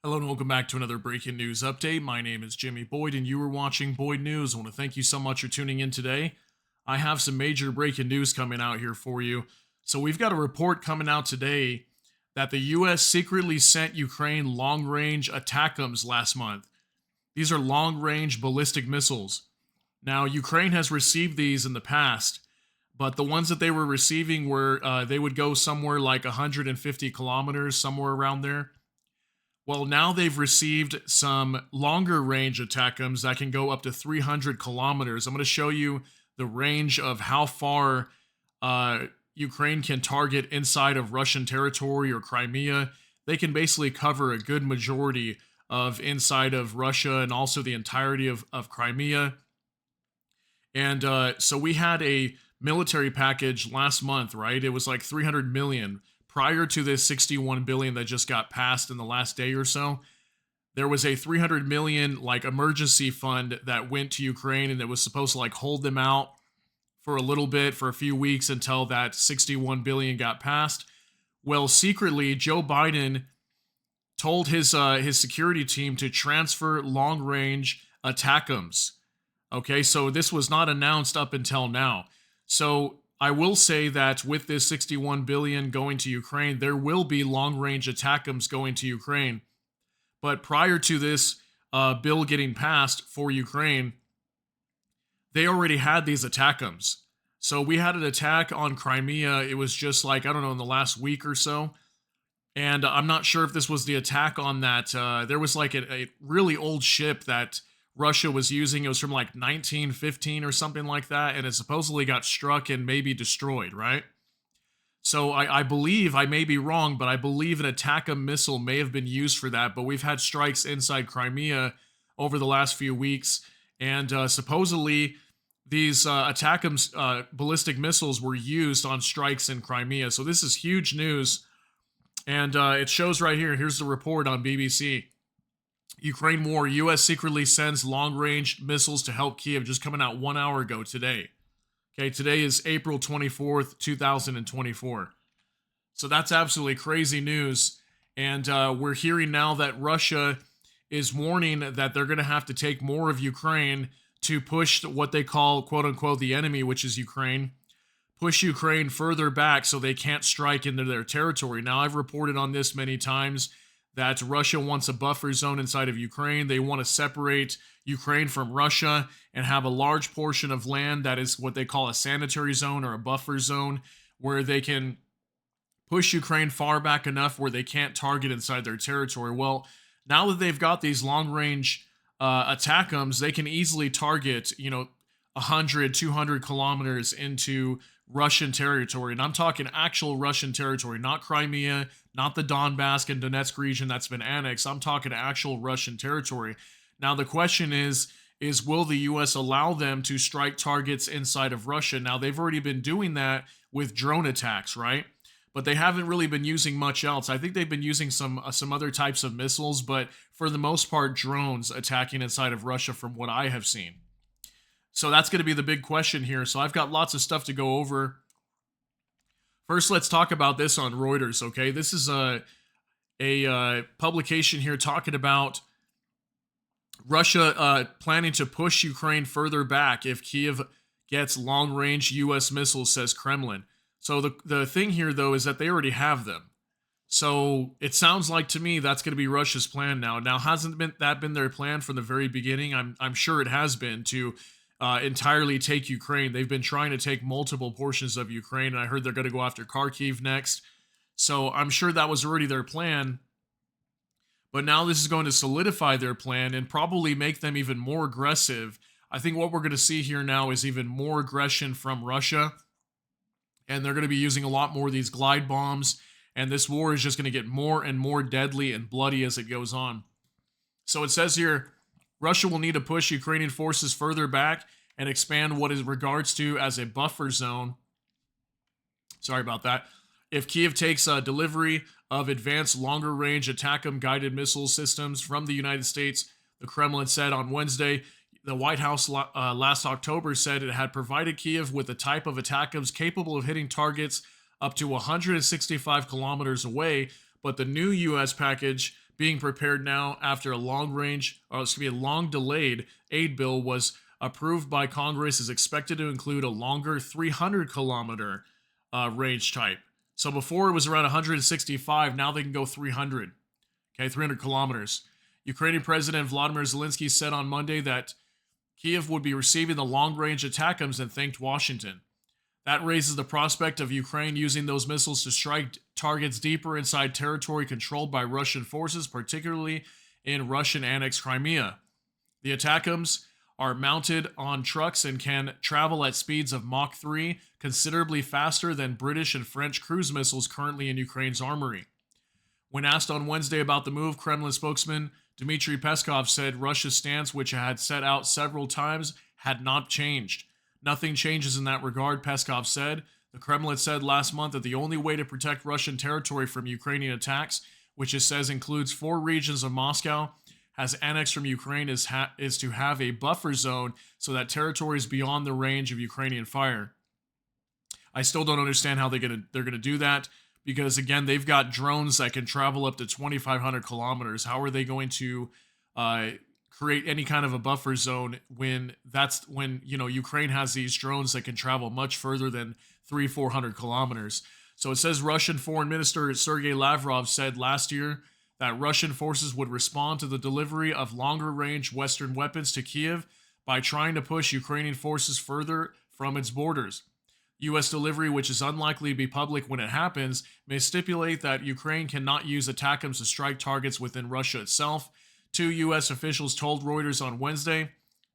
Hello and welcome back to another breaking news update. My name is Jimmy Boyd and you are watching Boyd News. I want to thank you so much for tuning in today. I have some major breaking news coming out here for you. So we've got a report coming out today that the US secretly sent Ukraine long-range Atacms last month. These are long-range ballistic missiles. Now, Ukraine has received these in the past, but the ones that they were receiving were they would go somewhere like 150 kilometers, somewhere around there. Well, now they've received some longer range ATACMS that can go up to 300 kilometers. I'm going to show you the range of how far Ukraine can target inside of Russian territory or Crimea. They can basically cover a good majority of inside of Russia and also the entirety of Crimea. And so we had a military package last month, right? It was like 300 million prior to this 61 billion that just got passed in the last day or so. There was a 300 million like emergency fund that went to Ukraine and it was supposed to like hold them out for a little bit, for a few weeks until that 61 billion got passed. Well, secretly Joe Biden told his security team to transfer long range ATACMS. Okay, so this was not announced up until now. So I will say that with this 61 billion going to Ukraine, there will be long-range ATACMS going to Ukraine. But prior to this bill getting passed for Ukraine, they already had these ATACMS. So we had an attack on Crimea. It was just like, I don't know, in the last week or so. And I'm not sure if this was the attack on that. There was like a really old ship that Russia was using. It was from like 1915 or something like that, and it supposedly got struck and maybe destroyed, right? So I believe, I may be wrong, but I believe an ATACMS missile may have been used for that, but we've had strikes inside Crimea over the last few weeks, and supposedly these ATACMS ballistic missiles were used on strikes in Crimea. So this is huge news, and it shows right here. Here's the report on BBC. Ukraine war, U.S. secretly sends long-range missiles to help Kiev, just coming out 1 hour ago today. Okay, today is April 24th, 2024. So that's absolutely crazy news. And we're hearing now that Russia is warning that they're going to have to take more of Ukraine to push what they call, quote-unquote, the enemy, which is Ukraine, push Ukraine further back so they can't strike into their territory. Now, I've reported on this many times that Russia wants a buffer zone inside of Ukraine. They want to separate Ukraine from Russia and have a large portion of land that is what they call a sanitary zone or a buffer zone, where they can push Ukraine far back enough where they can't target inside their territory. Well, now that they've got these long-range ATACMS, they can easily target, 100, 200 kilometers into Russian territory. And I'm talking actual Russian territory, not Crimea, not the Donbass and Donetsk region that's been annexed. I'm talking actual Russian territory. Now, the question is will the U.S. allow them to strike targets inside of Russia? Now, they've already been doing that with drone attacks, right? But they haven't really been using much else. I think they've been using some other types of missiles, but for the most part, drones attacking inside of Russia from what I have seen. So that's going to be the big question here. So I've got lots of stuff to go over. First, let's talk about this on Reuters, okay? This is a publication here talking about Russia planning to push Ukraine further back if Kiev gets long-range U.S. missiles, says Kremlin. So the thing here, though, is that they already have them. So it sounds like to me that's going to be Russia's plan now. Now, hasn't that been their plan from the very beginning? I'm sure it has been to entirely take Ukraine. They've been trying to take multiple portions of Ukraine, and I heard they're going to go after Kharkiv next. So I'm sure that was already their plan. But now this is going to solidify their plan and probably make them even more aggressive. I think what we're going to see here now is even more aggression from Russia. And they're going to be using a lot more of these glide bombs. And this war is just going to get more and more deadly and bloody as it goes on. So it says here, Russia will need to push Ukrainian forces further back and expand what is regards to as a buffer zone. Sorry about that. If Kiev takes delivery of advanced longer-range ATACMS guided missile systems from the United States, the Kremlin said on Wednesday. The White House last October said it had provided Kiev with a type of ATACMS capable of hitting targets up to 165 kilometers away, but the new U.S. package being prepared now after a long-delayed aid bill was approved by Congress, is expected to include a longer 300-kilometer range type. So before it was around 165, now they can go 300. Okay, 300 kilometers. Ukrainian President Vladimir Zelensky said on Monday that Kyiv would be receiving the long-range Atacms and thanked Washington. That raises the prospect of Ukraine using those missiles to strike targets deeper inside territory controlled by Russian forces, particularly in Russian-annexed Crimea. The Atacms are mounted on trucks and can travel at speeds of Mach 3, considerably faster than British and French cruise missiles currently in Ukraine's armory. When asked on Wednesday about the move, Kremlin spokesman Dmitry Peskov said Russia's stance, which had set out several times, had not changed. Nothing changes in that regard, Peskov said. The Kremlin said last month that the only way to protect Russian territory from Ukrainian attacks, which it says includes 4 regions of Moscow, has annexed from Ukraine, is to have a buffer zone so that territories beyond the range of Ukrainian fire. I still don't understand how they're gonna do that, because again, they've got drones that can travel up to 2,500 kilometers. How are they going to create any kind of a buffer zone when Ukraine has these drones that can travel much further than 300-400 kilometers? So it says Russian Foreign Minister Sergei Lavrov said last year that Russian forces would respond to the delivery of longer-range Western weapons to Kyiv by trying to push Ukrainian forces further from its borders. U.S. delivery, which is unlikely to be public when it happens, may stipulate that Ukraine cannot use Atacms to strike targets within Russia itself. 2 U.S. officials told Reuters on Wednesday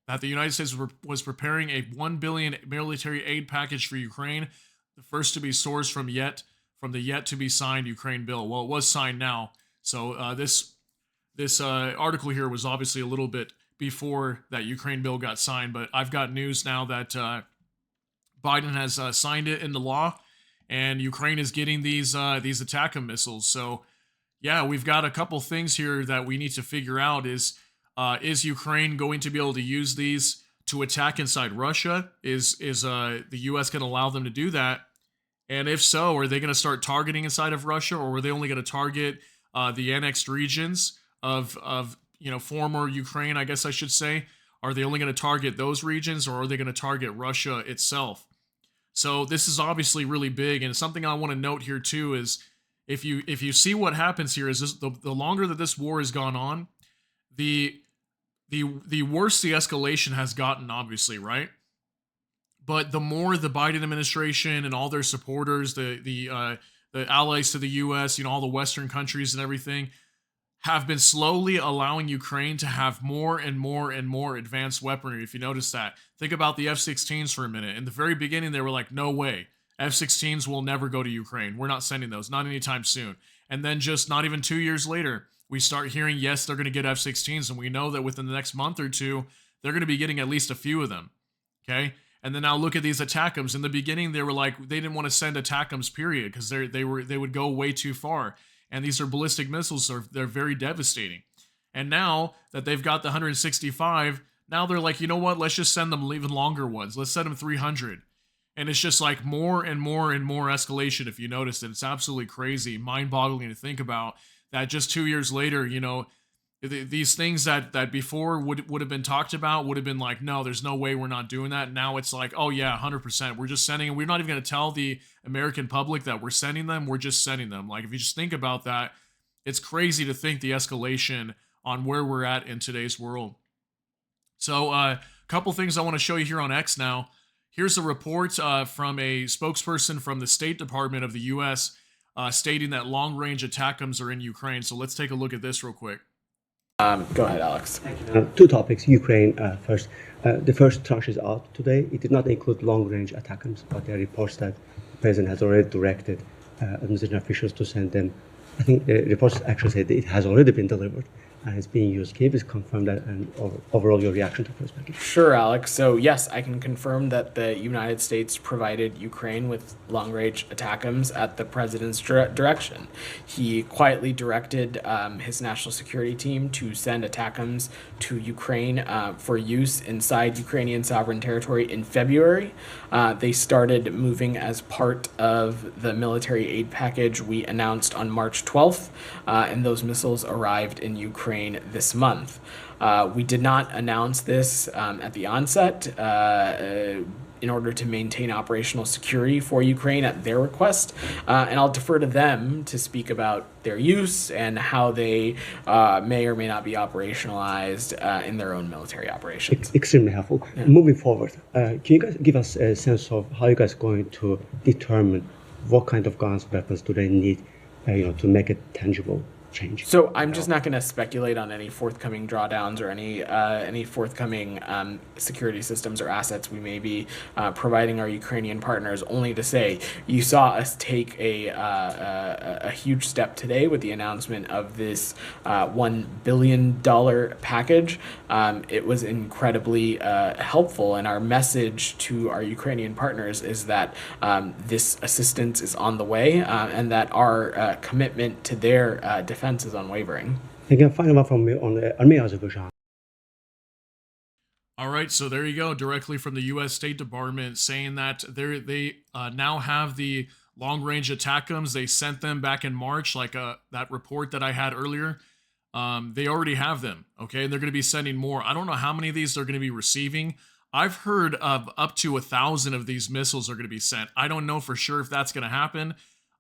that the United States was preparing a $1 billion military aid package for Ukraine, the first to be sourced from the yet-to-be-signed Ukraine bill. Well, it was signed now. So this article here was obviously a little bit before that Ukraine bill got signed, but I've got news now that Biden has signed it into law, and Ukraine is getting these Atacms missiles. So yeah, we've got a couple things here that we need to figure out. Is Ukraine going to be able to use these to attack inside Russia? Is the U.S. going to allow them to do that? And if so, are they going to start targeting inside of Russia, or are they only going to target the annexed regions of former Ukraine, I guess I should say? Are they only going to target those regions, or are they going to target Russia itself? So this is obviously really big, and something I want to note here too is if you see what happens here is this, the longer that this war has gone on, the worse the escalation has gotten, obviously, right? But the more the Biden administration and all their supporters, the allies to the U.S., all the Western countries and everything, have been slowly allowing Ukraine to have more and more and more advanced weaponry. If you notice that, think about the F-16s for a minute. In the very beginning, they were like, no way. F-16s will never go to Ukraine. We're not sending those, not anytime soon. And then just not even 2 years later, we start hearing, yes, they're going to get F-16s, and we know that within the next month or two, they're going to be getting at least a few of them, okay? And then now look at these Atacms. In the beginning, they were like, they didn't want to send Atacms, period, because they would go way too far. And these are ballistic missiles, so they're very devastating. And now that they've got the 165, now they're like, you know what, let's just send them even longer ones. Let's send them 300. And it's just like more and more and more escalation, if you notice it. It's absolutely crazy, mind-boggling to think about that just 2 years later, these things that before would have been talked about would have been like, no, there's no way we're not doing that. Now it's like, oh yeah, 100%. We're just sending, and we're not even going to tell the American public that we're sending them. We're just sending them. Like, if you just think about that, it's crazy to think the escalation on where we're at in today's world. So a couple things I want to show you here on X now. Here's a report from a spokesperson from the State Department of the U.S. Stating that long-range Atacms are in Ukraine. So let's take a look at this real quick. Go ahead, Alex. Two topics. Ukraine first. The first tranche is out today. It did not include long-range Atacms, but there are reports that the president has already directed administration officials to send them. I think the reports actually said that it has already been delivered. is being used. Can you please confirm that and overall your reaction to the first package? Sure, Alex. So yes, I can confirm that the United States provided Ukraine with long-range Atacms at the president's direction. He quietly directed his national security team to send Atacms to Ukraine for use inside Ukrainian sovereign territory in February. They started moving as part of the military aid package we announced on March 12th, and those missiles arrived in Ukraine this month. We did not announce this at the onset in order to maintain operational security for Ukraine at their request, and I'll defer to them to speak about their use and how they may or may not be operationalized in their own military operations. Extremely helpful. Yeah. Moving forward, can you guys give us a sense of how you guys are going to determine what kind of guns, weapons do they need, to make it tangible? Change. So I'm just not going to speculate on any forthcoming drawdowns or any forthcoming security systems or assets we may be providing our Ukrainian partners. Only to say, you saw us take a huge step today with the announcement of this $1 billion package. It was incredibly helpful, and our message to our Ukrainian partners is that this assistance is on the way, and that our commitment to their defense is unwavering. Again, final one from me on the Armenia-Azerbaijan. All right, so there you go, directly from the U.S. State Department, saying that they now have the long-range Atacms. They sent them back in March, like that report that I had earlier. They already have them, okay, and they're going to be sending more. I don't know how many of these they're going to be receiving. I've heard of up to 1,000 of these missiles are going to be sent. I don't know for sure if that's going to happen.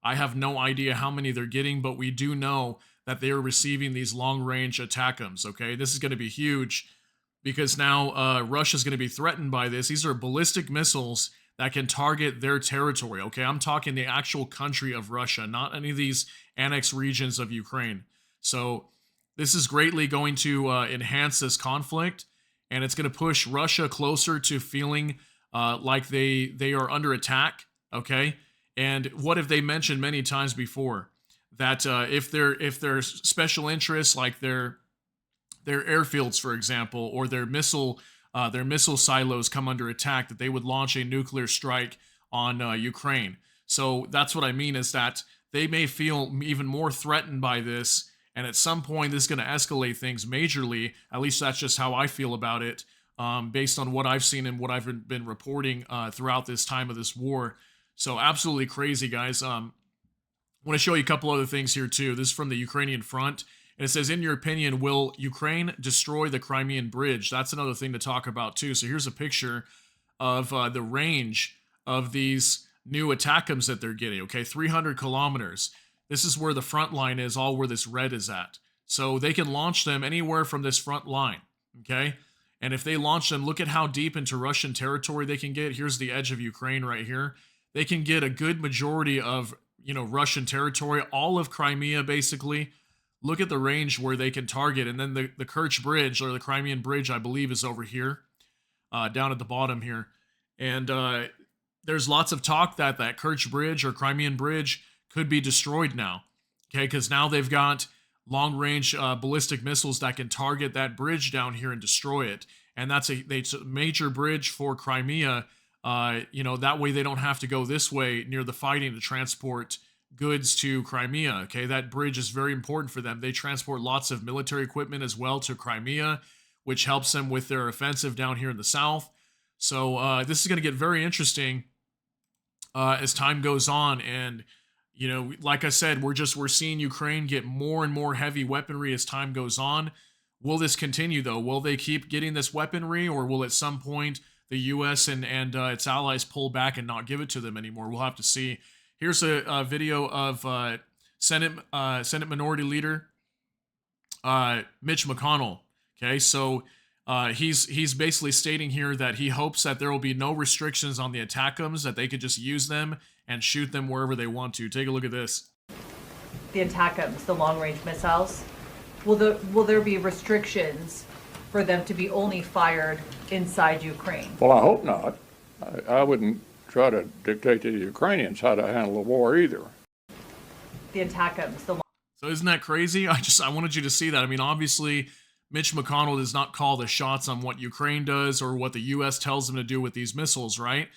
I have no idea how many they're getting, but we do know that they are receiving these long-range Atacms, okay? This is going to be huge because now Russia's going to be threatened by this. These are ballistic missiles that can target their territory, okay? I'm talking the actual country of Russia, not any of these annexed regions of Ukraine. So this is greatly going to enhance this conflict, and it's going to push Russia closer to feeling like they are under attack, okay? And what have they mentioned many times before? That if their special interests, like their airfields, for example, or their missile silos come under attack, that they would launch a nuclear strike on Ukraine. So that's what I mean, is that they may feel even more threatened by this, and at some point this is going to escalate things majorly. At least that's just how I feel about it, based on what I've seen and what I've been reporting throughout this time of this war. So absolutely crazy, guys. I want to show you a couple other things here too. This is from the Ukrainian front. And it says, in your opinion, will Ukraine destroy the Crimean bridge? That's another thing to talk about too. So here's a picture of the range of these new Atacms that they're getting, okay? 300 kilometers. This is where the front line is, all where this red is at. So they can launch them anywhere from this front line, okay? And if they launch them, look at how deep into Russian territory they can get. Here's the edge of Ukraine right here. They can get a good majority of Russian territory, all of Crimea, basically. Look at the range where they can target. And then the Kerch Bridge, or the Crimean Bridge, I believe, is over here, down at the bottom here. And there's lots of talk that Kerch Bridge or Crimean Bridge could be destroyed now, okay? Because now they've got long-range ballistic missiles that can target that bridge down here and destroy it. And that's a major bridge for Crimea. That way they don't have to go this way near the fighting to transport goods to Crimea, okay? That bridge is very important for them. They transport lots of military equipment as well to Crimea, which helps them with their offensive down here in the south. So this is going to get very interesting as time goes on. And, like I said, we're seeing Ukraine get more and more heavy weaponry as time goes on. Will this continue, though? Will they keep getting this weaponry, or will at some point the U.S. and its allies pull back and not give it to them anymore? We'll have to see. Here's a video of Senate Minority Leader Mitch McConnell. Okay, so he's basically stating here that he hopes that there will be no restrictions on the Atacms, that they could just use them and shoot them wherever they want to. Take a look at this. The Atacms, the long-range missiles, will there be restrictions for them to be only fired inside Ukraine? Well, I hope not. I wouldn't try to dictate to the Ukrainians how to handle the war either. The Atacms, So isn't that crazy? I wanted you to see that. I mean, obviously, Mitch McConnell does not call the shots on what Ukraine does or what the U.S. tells them to do with these missiles, right?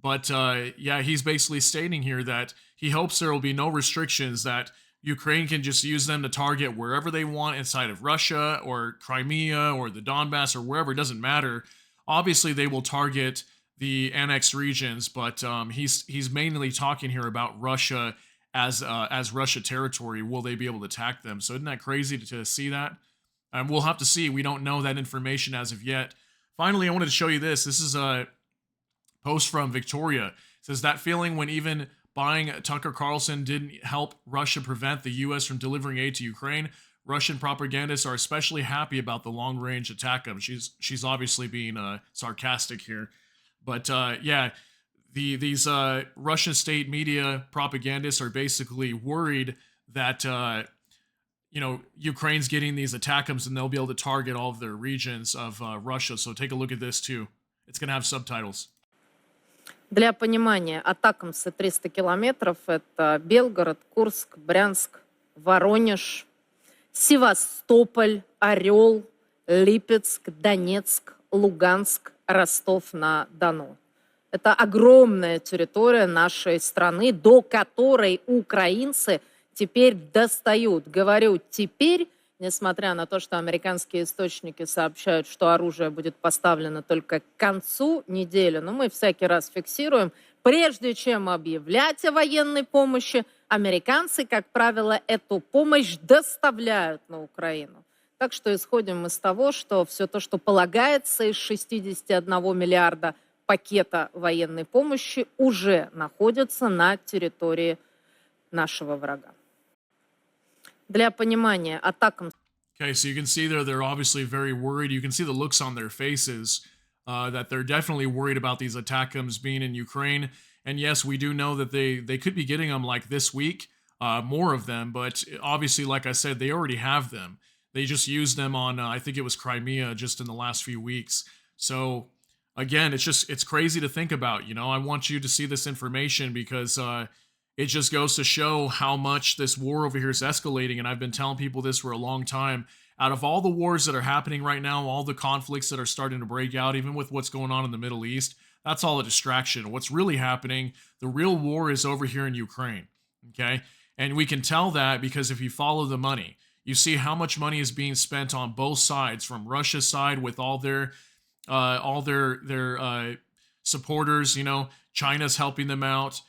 But yeah, he's basically stating here that he hopes there will be no restrictions, that Ukraine can just use them to target wherever they want inside of Russia or Crimea or the Donbass or wherever. It doesn't matter. Obviously, they will target the annexed regions, but he's mainly talking here about Russia as Russia territory. Will they be able to attack them? So isn't that crazy to see that? We'll have to see. We don't know that information as of yet. Finally, I wanted to show you this. This is a post from Victoria. It says that feeling when even buying Tucker Carlson didn't help Russia prevent the U.S. from delivering aid to Ukraine. Russian propagandists are especially happy about the long-range Atacms. She's obviously being sarcastic here. But yeah, these Russian state media propagandists are basically worried that Ukraine's getting these Atacms and they'll be able to target all of their regions of Russia. So take a look at this too. It's going to have subtitles. Для понимания, Атакмсы 300 километров – это Белгород, Курск, Брянск, Воронеж, Севастополь, Орел, Липецк, Донецк, Луганск, Ростов-на-Дону. Это огромная территория нашей страны, до которой украинцы теперь достают. Говорю «теперь», несмотря на то, что американские источники сообщают, что оружие будет поставлено только к концу недели, но мы всякий раз фиксируем, прежде чем объявлять о военной помощи, американцы, как правило, эту помощь доставляют на Украину. Так что исходим мы из того, что все то, что полагается из 61 миллиарда пакета военной помощи, уже находится на территории нашего врага. Для понимания, Атакмс. Okay, so you can see they're obviously very worried. You can see the looks on their faces that they're definitely worried about these Atacms being in Ukraine. And yes, we do know that they could be getting them like this week, more of them. But obviously, like I said, they already have them. They just used them on, I think it was Crimea just in the last few weeks. So again, it's crazy to think about. I want you to see this information because it just goes to show how much this war over here is escalating. And I've been telling people this for a long time. Out of all the wars that are happening right now, all the conflicts that are starting to break out, even with what's going on in the Middle East, that's all a distraction. What's really happening, the real war is over here in Ukraine. Okay? And we can tell that because if you follow the money, you see how much money is being spent on both sides, from Russia's side with all their supporters. China's helping them out.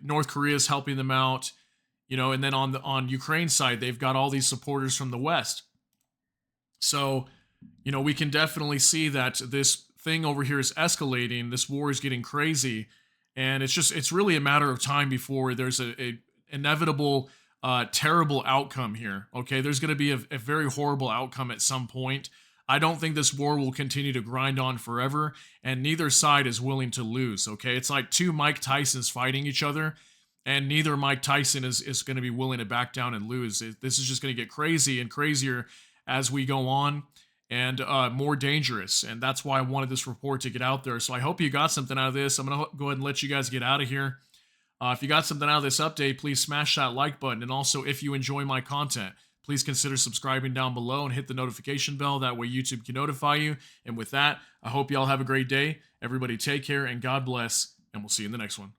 North Korea's helping them out, and then on Ukraine's side, they've got all these supporters from the West. So, we can definitely see that this thing over here is escalating. This war is getting crazy, and it's really a matter of time before there's a inevitable, terrible outcome here. Okay, there's going to be a very horrible outcome at some point. I don't think this war will continue to grind on forever, and neither side is willing to lose, okay? It's like two Mike Tysons fighting each other, and neither Mike Tyson is going to be willing to back down and lose. This is just going to get crazy and crazier as we go on, and more dangerous, and that's why I wanted this report to get out there. So I hope you got something out of this. I'm going to go ahead and let you guys get out of here. If you got something out of this update, please smash that like button, and also if you enjoy my content, please consider subscribing down below and hit the notification bell. That way YouTube can notify you. And with that, I hope y'all have a great day. Everybody take care and God bless. And we'll see you in the next one.